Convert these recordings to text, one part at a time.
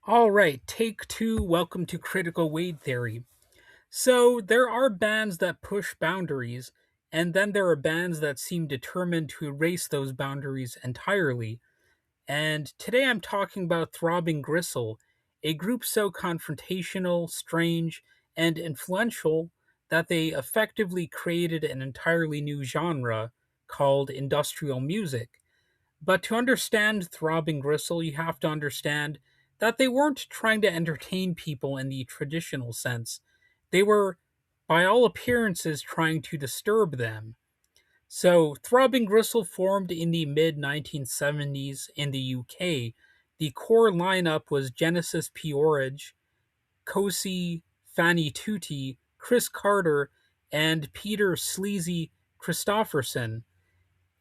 All right, take two. Welcome to Critical Weight Theory. So, there are bands that push boundaries, and then there are bands that seem determined to erase those boundaries entirely. And today I'm talking about Throbbing Gristle, a group so confrontational, strange, and influential that they effectively created an entirely new genre called industrial music. But to understand Throbbing Gristle, you have to understand that they weren't trying to entertain people in the traditional sense. They were, by all appearances, trying to disturb them. So, Throbbing Gristle formed in the mid 1970s in the UK. The core lineup was Genesis P. Kosi Fanny Tutti, Chris Carter, and Peter Sleazy Christopherson.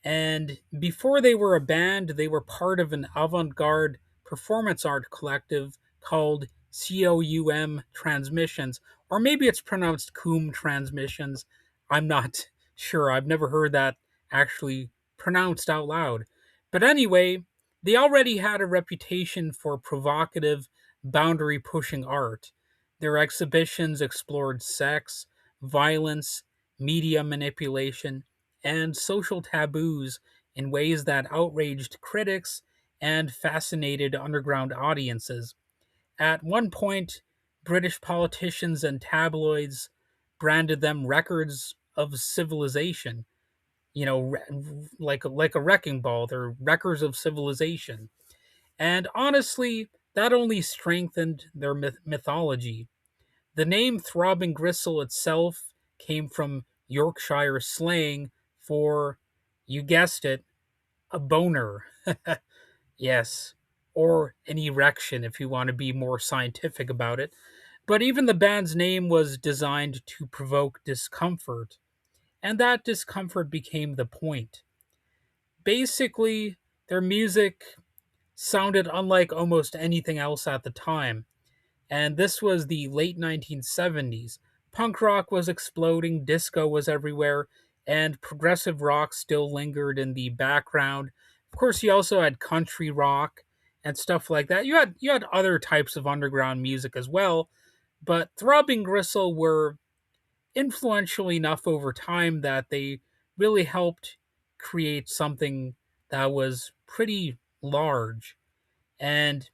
And before they were a band, they were part of an avant garde performance art collective called COUM Transmissions, or maybe it's pronounced Coom Transmissions. I'm not sure. I've never heard that actually pronounced out loud. But anyway, they already had a reputation for provocative, boundary pushing art. Their exhibitions explored sex, violence, media manipulation, and social taboos in ways that outraged critics and fascinated underground audiences. At one point, British politicians and tabloids branded them records of civilization. You know, like a wrecking ball, they're records of civilization. And honestly, that only strengthened their mythology. The name Throbbing Gristle itself came from Yorkshire slang for, you guessed it, a boner. Yes, or an erection if you want to be more scientific about it. But even the band's name was designed to provoke discomfort, and that discomfort became the point. Basically, their music sounded unlike almost anything else at the time. And this was the late 1970s. Punk rock was exploding, disco was everywhere, and progressive rock still lingered in the background. Of course, you also had country rock and stuff like that. You had other types of underground music as well, but Throbbing Gristle were influential enough over time that they really helped create something that was pretty large. And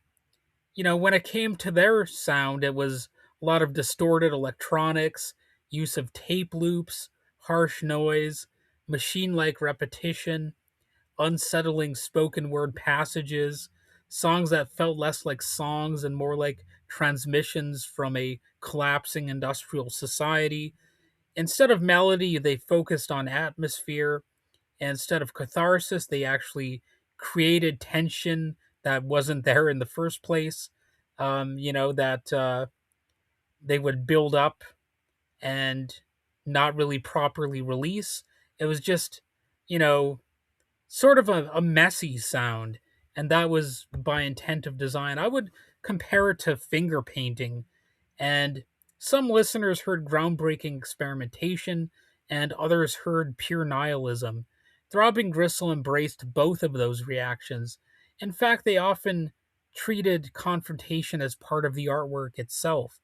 when it came to their sound, it was a lot of distorted electronics, use of tape loops, harsh noise, machine like repetition, unsettling spoken word passages, songs that felt less like songs and more like transmissions from a collapsing industrial society. Instead of melody, they focused on atmosphere. Instead of catharsis, they actually created tension that wasn't there in the first place. That they would build up and not really properly release. It was just, you know, sort of a messy sound, and that was by intent of design. I would compare it to finger painting, and some listeners heard groundbreaking experimentation, and others heard pure nihilism. Throbbing Gristle embraced both of those reactions. In fact, they often treated confrontation as part of the artwork itself.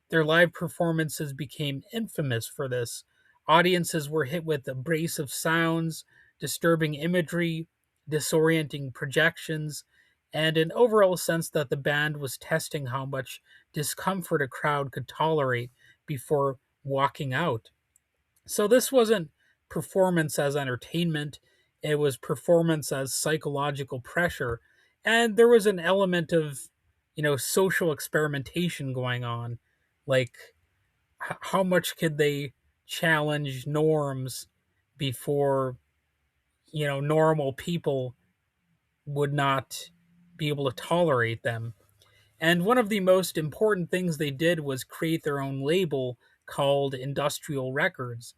Their live performances became infamous for this. Audiences were hit with abrasive sounds, disturbing imagery, disorienting projections, and an overall sense that the band was testing how much discomfort a crowd could tolerate before walking out. So this wasn't performance as entertainment, it was performance as psychological pressure. And there was an element of, social experimentation going on. Like, how much could they challenge norms before, normal people would not be able to tolerate them? And one of the most important things they did was create their own label called Industrial Records.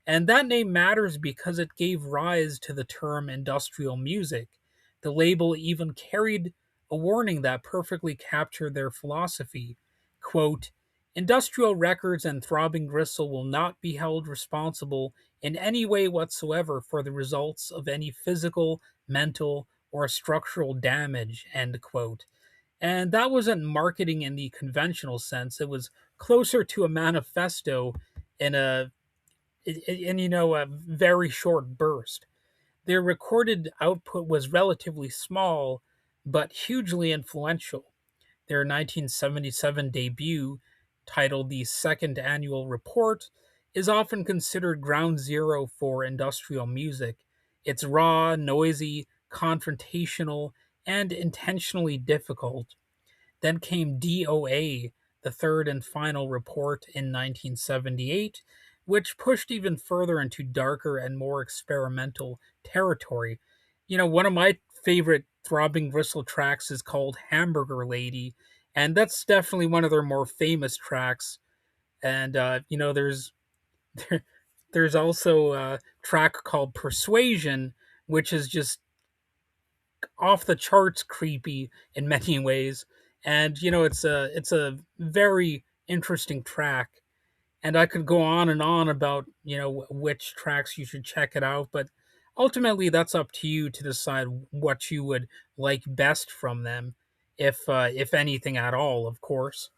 And that name matters because it gave rise to the term industrial music. The label even carried a warning that perfectly captured their philosophy. Quote, Industrial Records and Throbbing Gristle will not be held responsible in any way whatsoever for the results of any physical, mental, or structural damage, end quote. And that wasn't marketing in the conventional sense. It was closer to a manifesto in a very short burst. Their recorded output was relatively small, but hugely influential. Their 1977 debut, titled The Second Annual Report, is often considered ground zero for industrial music. It's raw, noisy, confrontational, and intentionally difficult. Then came DOA, the third and final report in 1978, which pushed even further into darker and more experimental territory. One of my favorite Throbbing Gristle tracks is called Hamburger Lady, and that's definitely one of their more famous tracks. And, there, there's also a track called Persuasion, which is just off the charts creepy in many ways. And it's a very interesting track. And I could go on and on about which tracks you should check it out, but ultimately that's up to you to decide what you would like best from them, if anything at all, of course.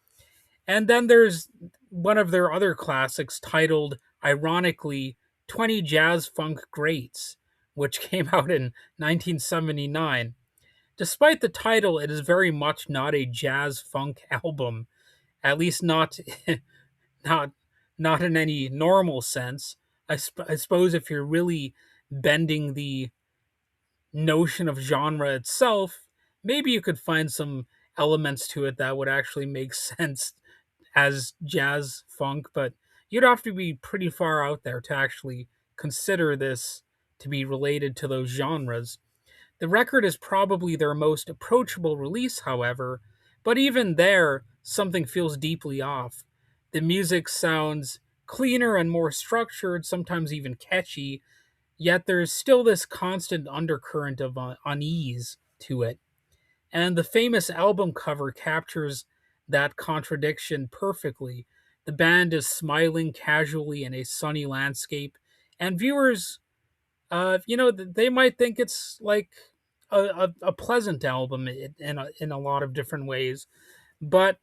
And then there's one of their other classics titled, ironically, 20 Jazz Funk Greats, which came out in 1979. Despite the title, it is very much not a jazz funk album, at least not not in any normal sense. I suppose if you're really bending the notion of genre itself, maybe you could find some elements to it that would actually make sense as jazz funk, but you'd have to be pretty far out there to actually consider this to be related to those genres. The record is probably their most approachable release, however, but even there, something feels deeply off. The music sounds cleaner and more structured, sometimes even catchy, yet there's still this constant undercurrent of unease to it. And the famous album cover captures that contradiction perfectly. The band is smiling casually in a sunny landscape, and viewers they might think it's like a pleasant album in a lot of different ways, but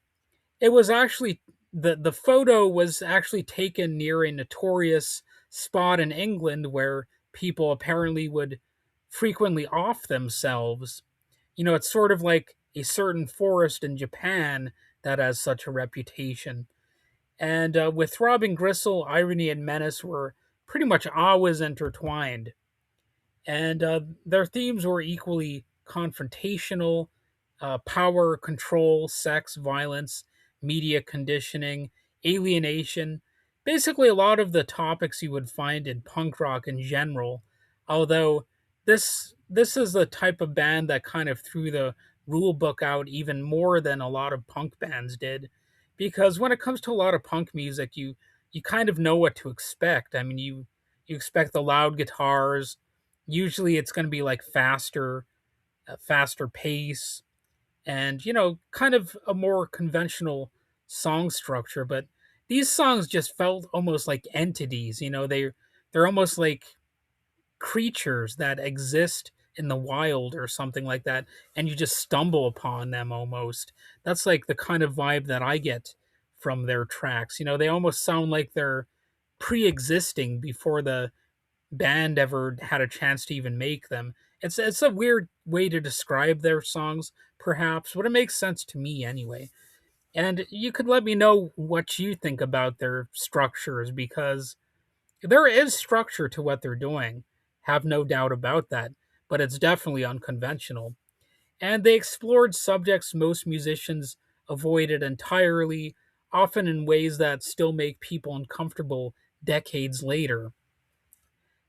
it was actually the photo was actually taken near a notorious spot in England where people apparently would frequently off themselves. It's sort of like a certain forest in Japan that has such a reputation. And with Throbbing Gristle, irony and menace were pretty much always intertwined, and their themes were equally confrontational: power, control, sex, violence, media conditioning, alienation. Basically, a lot of the topics you would find in punk rock in general. Although this is the type of band that kind of threw the rule book out even more than a lot of punk bands did, because when it comes to a lot of punk music, you kind of know what to expect. I mean, you expect the loud guitars. Usually, it's going to be like faster pace, and kind of a more conventional song structure. But these songs just felt almost like entities. They're almost like creatures that exist in the wild or something like that, and you just stumble upon them almost. That's like the kind of vibe that I get from their tracks. They almost sound like they're pre-existing before the band ever had a chance to even make them. It's a weird way to describe their songs, perhaps, but it makes sense to me anyway. And you could let me know what you think about their structures, because there is structure to what they're doing. Have no doubt about that, but it's definitely unconventional. And they explored subjects most musicians avoided entirely, often in ways that still make people uncomfortable decades later.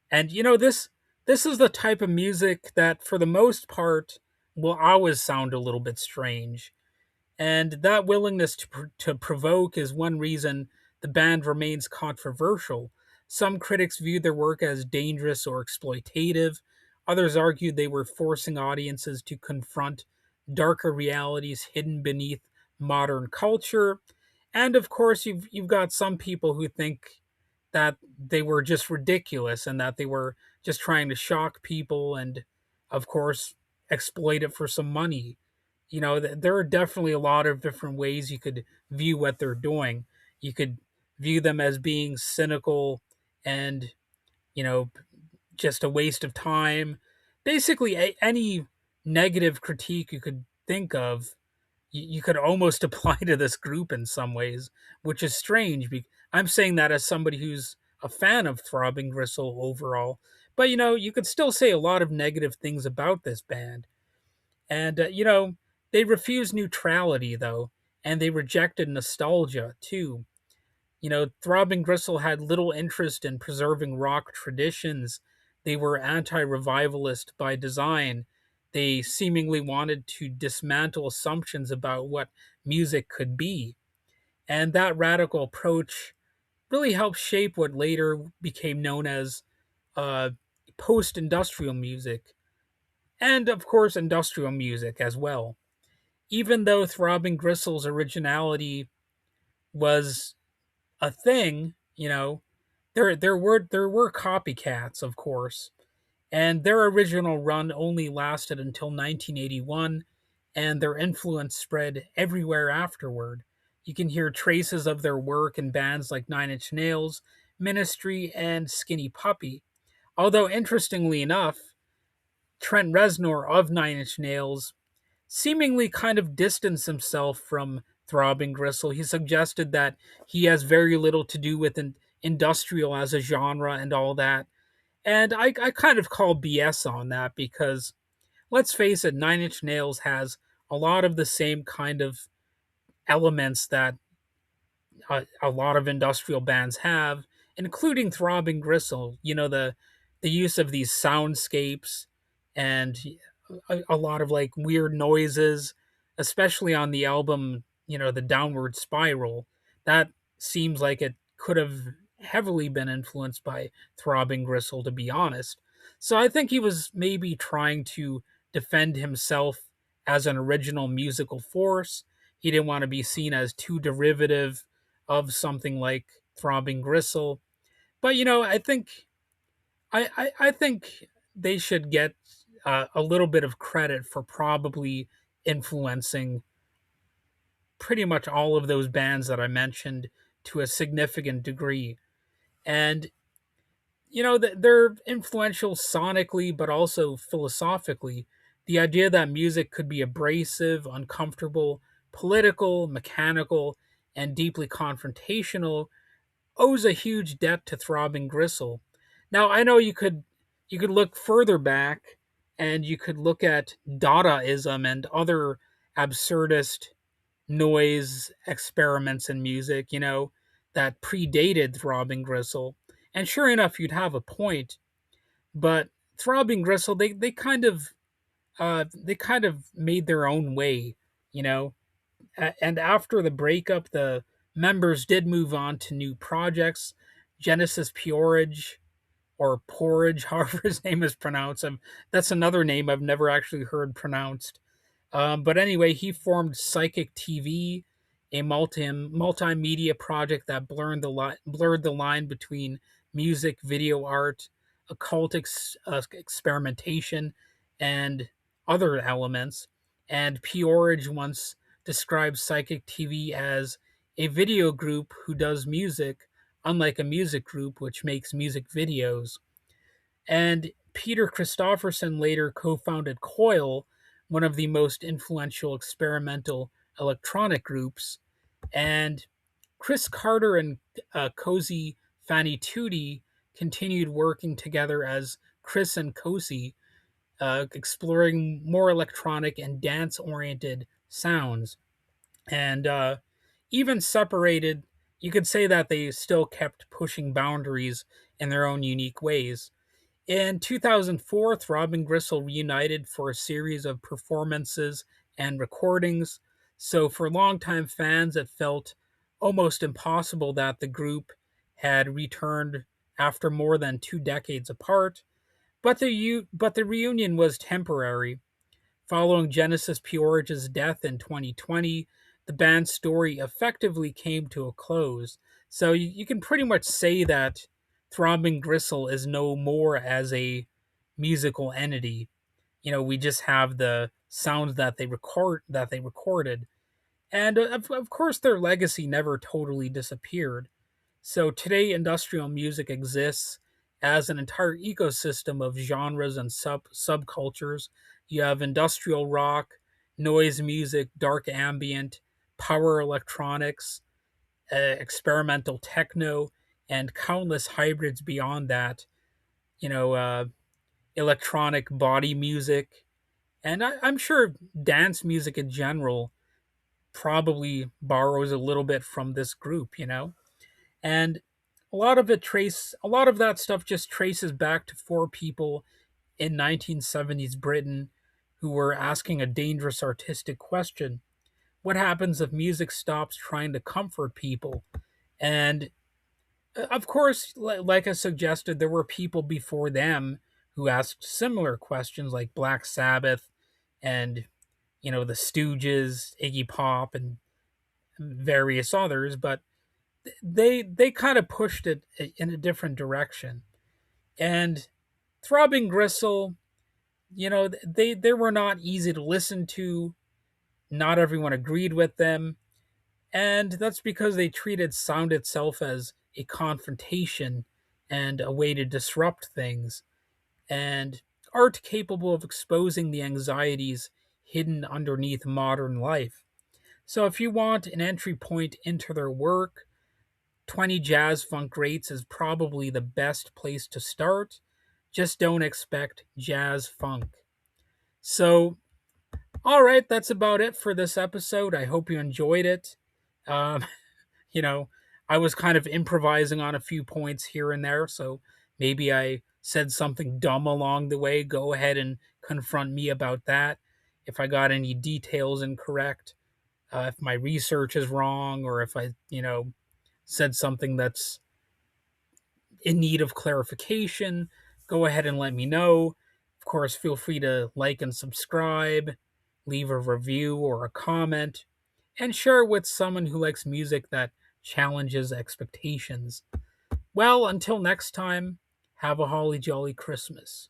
And this is the type of music that for the most part will always sound a little bit strange. And that willingness to provoke is one reason the band remains controversial. Some critics viewed their work as dangerous or exploitative. Others argued they were forcing audiences to confront darker realities hidden beneath modern culture. And of course, you've got some people who think that they were just ridiculous and that they were just trying to shock people and, of course, exploit it for some money. there are definitely a lot of different ways you could view what they're doing. You could view them as being cynical and, you know, just a waste of time. Basically, any negative critique you could think of, you could almost apply to this group in some ways, which is strange. I'm saying that as somebody who's a fan of Throbbing Gristle overall, but you could still say a lot of negative things about this band. And they refused neutrality though, and they rejected nostalgia too. Throbbing Gristle had little interest in preserving rock traditions. They were anti revivalist by design. They seemingly wanted to dismantle assumptions about what music could be. And that radical approach really helped shape what later became known as uh, post industrial music, and of course, industrial music as well. Even though Throbbing Gristle's originality was a thing, there were copycats, of course, and their original run only lasted until 1981, and their influence spread everywhere afterward. You can hear traces of their work in bands like Nine Inch Nails, Ministry, and Skinny Puppy. Although, interestingly enough, Trent Reznor of Nine Inch Nails seemingly kind of distanced himself from Throbbing Gristle. He suggested that he has very little to do with industrial as a genre and all that. And I kind of call BS on that because let's face it, Nine Inch Nails has a lot of the same kind of elements that a lot of industrial bands have, including Throbbing Gristle. The use of these soundscapes and a lot of like weird noises, especially on the album. The Downward Spiral. That seems like it could have heavily been influenced by Throbbing Gristle, to be honest. So I think he was maybe trying to defend himself as an original musical force. He didn't want to be seen as too derivative of something like Throbbing Gristle. But I think they should get a little bit of credit for probably influencing pretty much all of those bands that I mentioned to a significant degree. And they're influential sonically, but also philosophically. The idea that music could be abrasive, uncomfortable, political, mechanical, and deeply confrontational owes a huge debt to Throbbing Gristle. Now, I know you could look further back and you could look at Dadaism and other absurdist noise experiments in music, that predated Throbbing Gristle. And sure enough, you'd have a point. But Throbbing Gristle, they kind of made their own way, you know. And after the breakup, the members did move on to new projects. Genesis Porridge, or Porridge, however his name is pronounced. That's another name I've never actually heard pronounced. But anyway, he formed Psychic TV, a multimedia project that blurred the line between music, video art, occult experimentation, and other elements. And Peorage once described Psychic TV as a video group who does music, unlike a music group which makes music videos. And Peter Christopherson later co founded Coil, one of the most influential experimental electronic groups. And Chris Carter and Cozy Fanny Tootie continued working together as Chris and Cozy, exploring more electronic and dance oriented sounds. And even separated, you could say that they still kept pushing boundaries in their own unique ways. In 2004, Throbbing Gristle reunited for a series of performances and recordings. So, for longtime fans, it felt almost impossible that the group had returned after more than 2 decades apart. But the reunion was temporary. Following Genesis Peorage's death in 2020, the band's story effectively came to a close. So you can pretty much say that Throbbing Gristle is no more as a musical entity. We just have the sounds that they recorded. And of course, their legacy never totally disappeared. So today, industrial music exists as an entire ecosystem of genres and subcultures. You have industrial rock, noise music, dark ambient, power electronics, experimental techno, and countless hybrids beyond that. You know, electronic body music, and I'm sure dance music in general probably borrows a little bit from this group. And a lot of that stuff just traces back to four people in 1970s Britain who were asking a dangerous artistic question. What happens if music stops trying to comfort people? And of course, like I suggested, there were people before them who asked similar questions, like Black Sabbath and the Stooges, Iggy Pop, and various others. But they kind of pushed it in a different direction. And Throbbing Gristle, they were not easy to listen to. Not everyone agreed with them, and that's because they treated sound itself as a confrontation and a way to disrupt things, and art capable of exposing the anxieties hidden underneath modern life. So if you want an entry point into their work, 20 Jazz Funk Greats is probably the best place to start. Just don't expect jazz funk. So, all right, that's about it for this episode. I hope you enjoyed it. Um, you know, I was kind of improvising on a few points here and there, so maybe I said something dumb along the way. Go ahead and confront me about that. If I got any details incorrect, if my research is wrong, or if I, said something that's in need of clarification, go ahead and let me know. Of course, feel free to like and subscribe, leave a review or a comment, and share with someone who likes music that challenges expectations. Well, until next time, have a holly jolly Christmas.